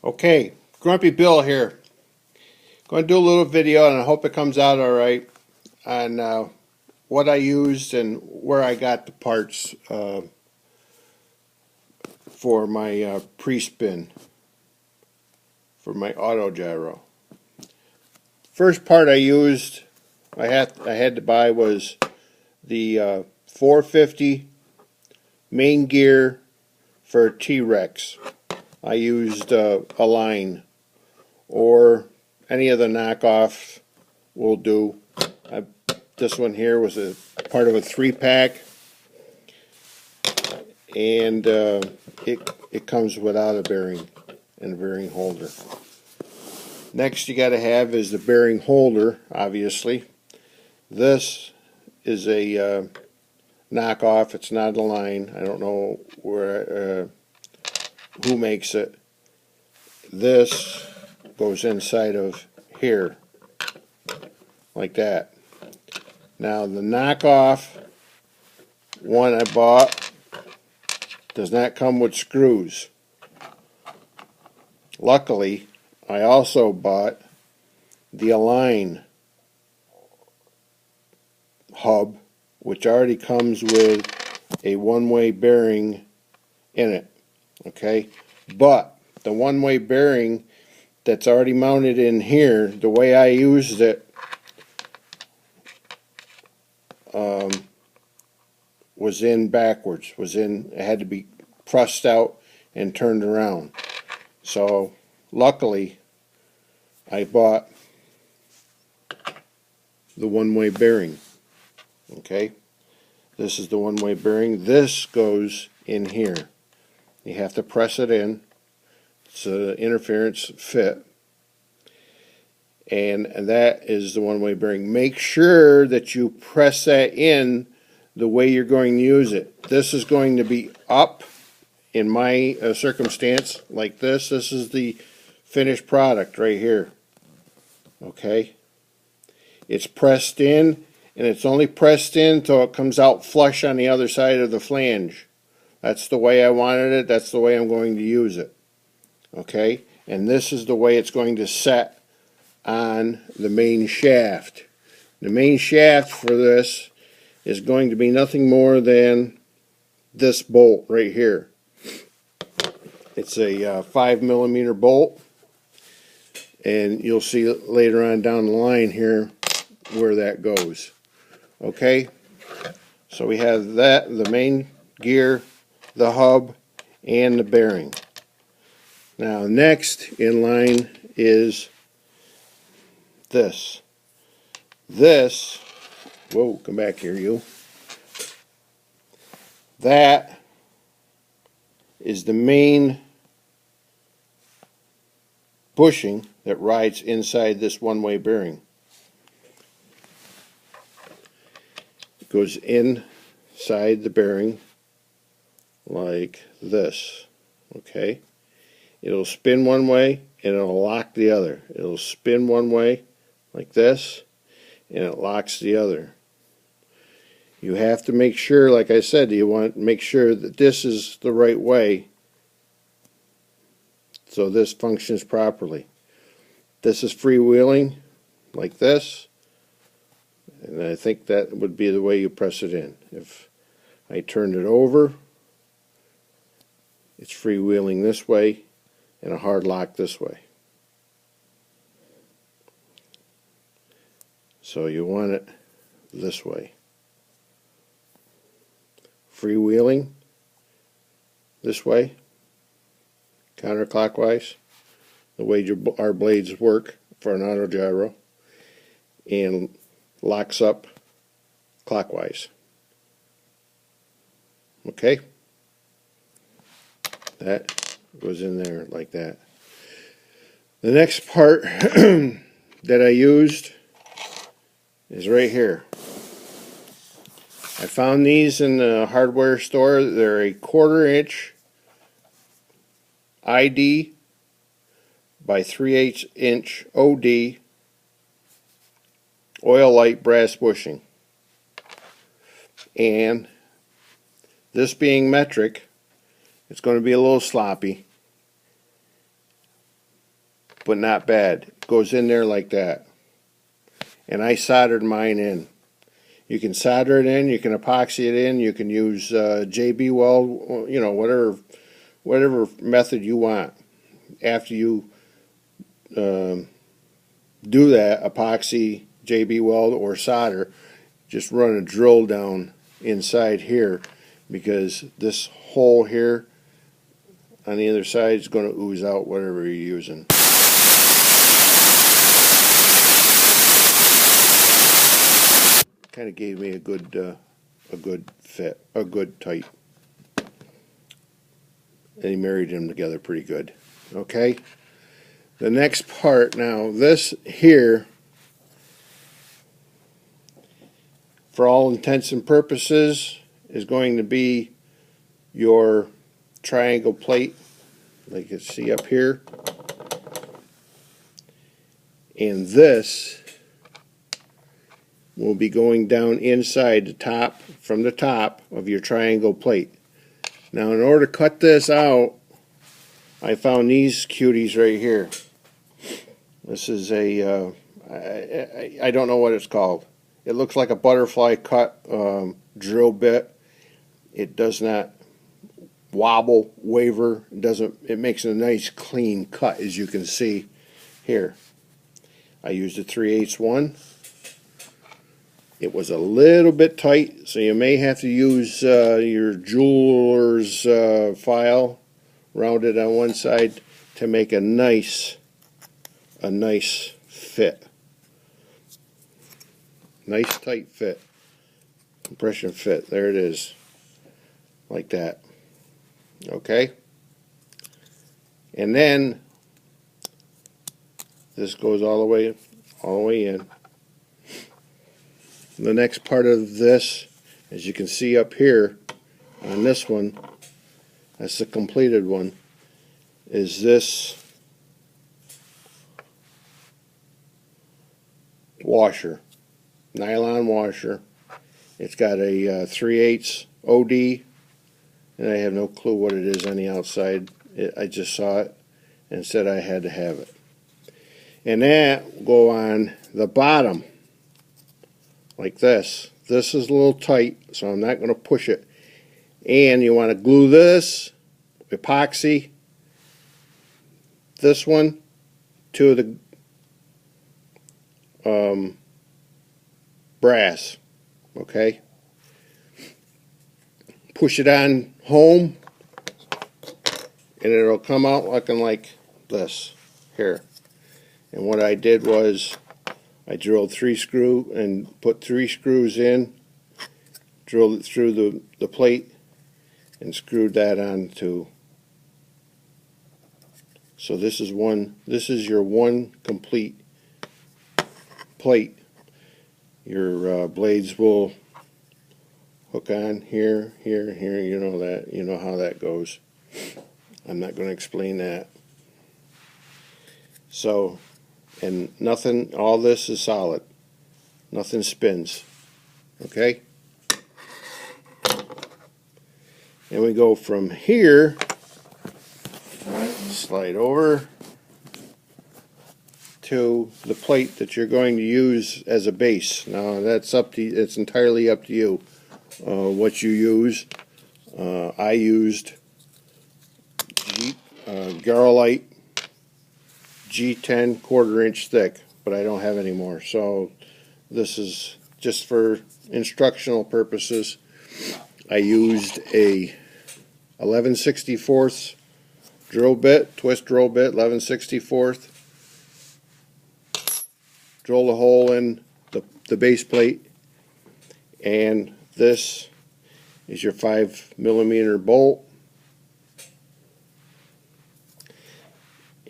Okay, Grumpy Bill here. Going to do a little video, and I hope it comes out all right on what I used and where I got the parts for my pre-spin for my auto gyro. First part I used, I had to buy was the 450 main gear for T-Rex. I used Align or any of the knockoffs will do. This one here was a part of a 3-pack, and it comes without a bearing and a bearing holder. Next you got to have is the bearing holder, obviously. This is a knockoff. It's not Align. I don't know where who makes it. This goes inside of here like that. Now the knockoff one I bought does not come with screws. Luckily, I also bought the Align hub, which already comes with a one-way bearing in it. Okay, but the one-way bearing that's already mounted in here, the way I used it, was in backwards. It had to be pressed out and turned around. So luckily I bought the one-way bearing. Okay, this is the one-way bearing. This goes in here. You have to press it in. It's an interference fit, and that is the one-way bearing. Make sure that you press that in the way you're going to use it. This is going to be up in my circumstance like this. This is the finished product right here. Okay, it's pressed in, and it's only pressed in until it comes out flush on the other side of the flange. That's the way I wanted it. That's the way I'm going to use it. Okay, and this is the way it's going to set on the main shaft. The main shaft for this is going to be nothing more than this bolt right here. It's a 5mm bolt, and you'll see later on down the line here where that goes. Okay, so we have that, the main gear, the hub, and the bearing. Now next in line is this. Whoa, come back here, you. That is the main bushing that rides inside this one-way bearing. It goes inside the bearing like this. Okay? It'll spin one way and it'll lock the other. It'll spin one way like this and it locks the other. You have to make sure, like I said, you want to make sure that this is the right way so this functions properly. This is freewheeling like this, and I think that would be the way you press it in. If I turned it over, it's freewheeling this way and a hard lock this way. So you want it this way. Freewheeling this way, counterclockwise, the way our blades work for an auto gyro, and locks up clockwise. Okay? That goes in there like that. The next part that I used is right here. I found these in the hardware store. They're a 1/4 inch ID by 3/8 inch OD oil light brass bushing. And this being metric, it's going to be a little sloppy. but not bad. It goes in there like that. And I soldered mine in. You can solder it in, you can epoxy it in, you can use JB Weld, you know, whatever method you want. After you do that, epoxy, JB Weld, or solder, just run a drill down inside here, because this hole here on the other side is going to ooze out whatever you're using. Kind of gave me a good fit, a good tight. And he married them together pretty good. Okay. The next part now, this here, for all intents and purposes, is going to be your triangle plate, like you see up here. And this will be going down inside the top, from the top of your triangle plate. Now, in order to cut this out, I found these cuties right here. This is a, I don't know what it's called. It looks like a butterfly cut drill bit. It does not wobble, waver. It makes a nice clean cut, as you can see here. I used a 3/8 one. It was a little bit tight, so you may have to use your jeweler's file, rounded on one side, to make a nice fit. Nice tight fit. Compression fit. There it is. Like that. Okay? And then this goes all the way in. The next part of this, as you can see up here on this one, that's the completed one, is this washer, nylon washer. It's got a 3/8 OD, and I have no clue what it is on the outside. I just saw it and said I had to have it. And that will go on the bottom like this. This is a little tight, so I'm not going to push it. And you want to glue this, epoxy, this one to the brass. Okay? Push it on home, and it'll come out looking like this here. And what I did was I drilled 3 screws and put 3 screws in, drilled it through the plate, and screwed that onto. So this is your one complete plate. Your blades will hook on here, here, here. You know that. You know how that goes. I'm not going to explain that. So, and nothing, all this is solid. Nothing spins. Okay? And we go from here, slide over to the plate that you're going to use as a base. Now that's it's entirely up to you what you use. I used Garolite G10 1/4 inch thick, but I don't have any more. So this is just for instructional purposes. I used a 11/64 drill bit, twist drill bit, 11/64. Drill a hole in the base plate, and this is your 5mm bolt.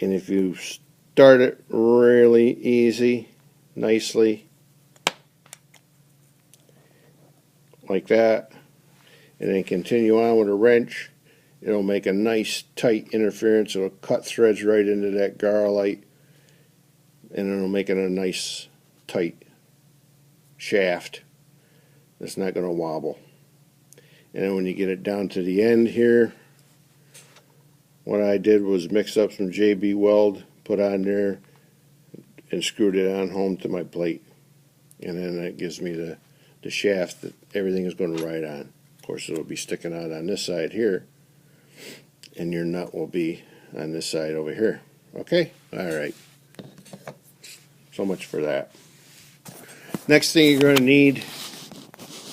And if you start it really easy, nicely, like that, and then continue on with a wrench, it'll make a nice tight interference. It'll cut threads right into that Garolite, and it'll make it a nice tight shaft that's not going to wobble. And then when you get it down to the end here, what I did was mix up some JB Weld, put on there and screwed it on home to my plate. And then that gives me the shaft that everything is going to ride on. Of course, it'll be sticking out on this side here, and your nut will be on this side over here. Okay? Alright. So much for that. Next thing you're going to need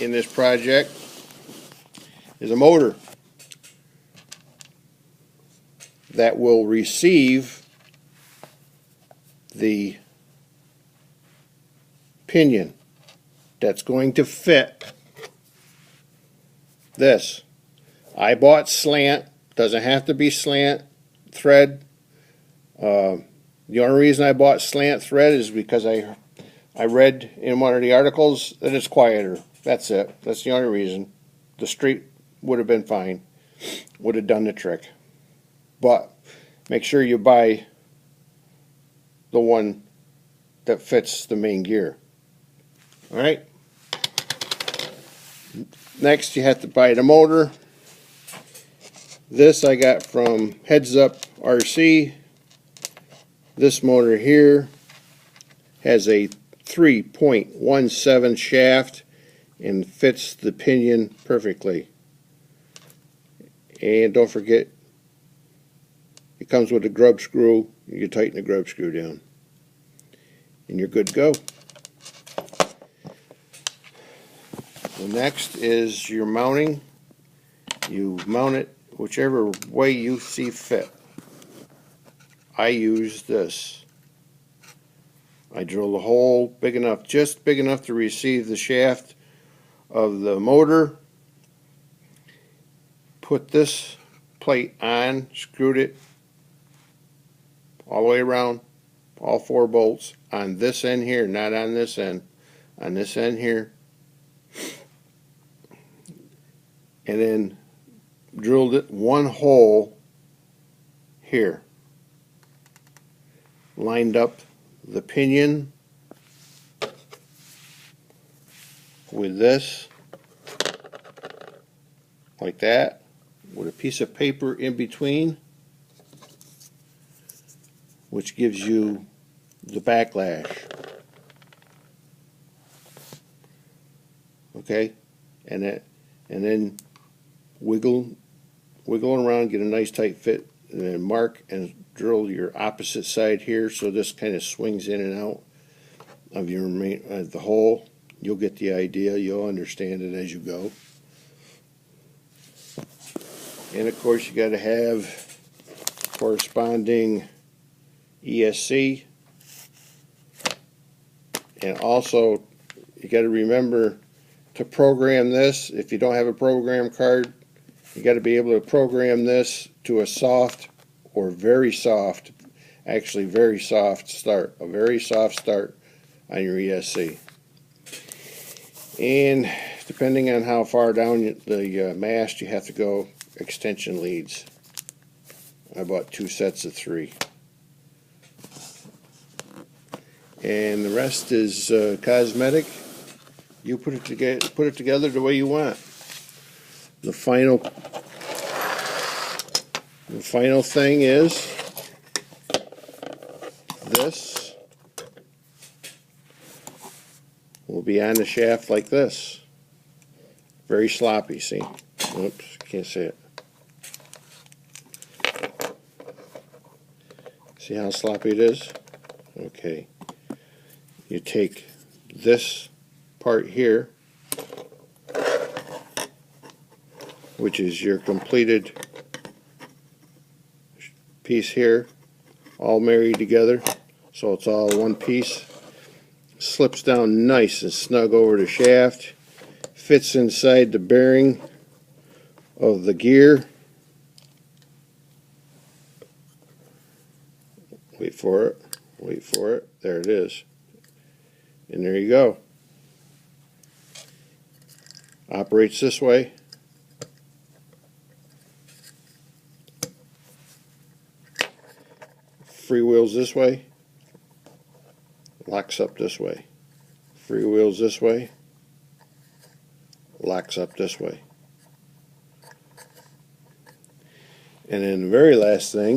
in this project is a motor that will receive the pinion that's going to fit this. I bought slant, doesn't have to be slant thread. The only reason I bought slant thread is because I read in one of the articles that it's quieter. That's it. That's the only reason. The straight would have been fine. Would have done the trick. But make sure you buy the one that fits the main gear. Alright? Next you have to buy the motor. This I got from Heads Up RC. This motor here has a 3.17 shaft and fits the pinion perfectly. And don't forget, it comes with a grub screw. You can tighten the grub screw down and you're good to go. The next is your mounting. You mount it whichever way you see fit. I use this. I drill a hole big enough, just big enough to receive the shaft of the motor. Put this plate on, screwed it all the way around, all 4 bolts on this end here, not on this end, on this end here. And then drilled it 1 hole here. Lined up the pinion with this, like that, with a piece of paper in between, which gives you the backlash. Okay, and then wiggle around, get a nice tight fit, and then mark and drill your opposite side here, so this kind of swings in and out of your the hole. You'll get the idea. You'll understand it as you go. And of course, you got to have corresponding ESC, and also you got to remember to program this. If you don't have a program card, you got to be able to program this to a soft or very soft, actually very soft start, a very soft start on your ESC. And depending on how far down the mast you have to go, extension leads. I bought 2 sets of 3. And the rest is cosmetic. You put it together the way you want. The final thing is this will be on the shaft like this. Very sloppy, see? Oops, can't see it. See how sloppy it is? Okay. You take this part here, which is your completed piece here, all married together, so it's all one piece. Slips down nice and snug over the shaft, fits inside the bearing of the gear. Wait for it, there it is. And there you go. Operates this way. Freewheels this way. Locks up this way. Freewheels this way. Locks up this way. And then the very last thing